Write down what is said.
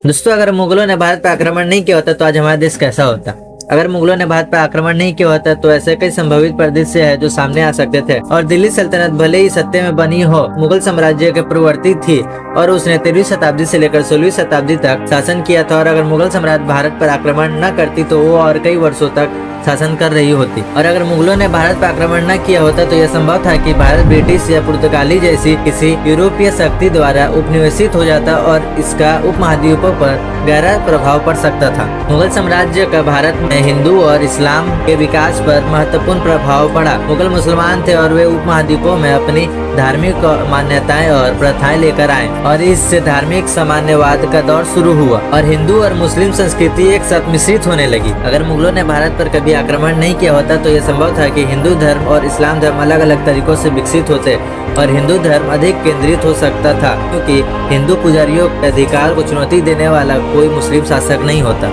दोस्तों, अगर मुगलों ने भारत पर आक्रमण नहीं किया होता तो आज हमारा देश कैसा होता। अगर मुगलों ने भारत पर आक्रमण नहीं किया होता तो ऐसे कई संभावित परिदृश्य है जो सामने आ सकते थे। और दिल्ली सल्तनत भले ही सत्य में बनी हो, मुगल साम्राज्य के पूर्ववर्ती थी और उसने 13वीं शताब्दी से लेकर 16वीं शताब्दी तक शासन किया था। और अगर मुगल साम्राज्य भारत पर आक्रमण न करती तो वो और कई वर्षों तक शासन कर रही होती। और अगर मुगलों ने भारत पर आक्रमण न किया होता तो यह संभव था कि भारत ब्रिटिश या पुर्तगाली जैसी किसी यूरोपीय शक्ति द्वारा उपनिवेशित हो जाता और इसका उपमहाद्वीपों पर गहरा प्रभाव पड़ सकता था। मुगल साम्राज्य का भारत में हिंदू और इस्लाम के विकास पर महत्वपूर्ण प्रभाव पड़ा। मुगल मुसलमान थे और वे उपमहाद्वीपों में अपनी धार्मिक मान्यताएं और प्रथाएं लेकर आए और इससे धार्मिक साम्यवाद का दौर शुरू हुआ और हिंदू और मुस्लिम संस्कृति एक साथ मिश्रित होने लगी। अगर मुगलों ने भारत पर कभी आक्रमण नहीं किया होता तो यह संभव था कि हिंदू धर्म और इस्लाम धर्म अलग अलग तरीकों से विकसित होते और हिंदू धर्म अधिक केंद्रित हो सकता था, क्योंकि हिंदू पुजारियों के अधिकार को चुनौती देने वाला कोई मुस्लिम शासक नहीं होता।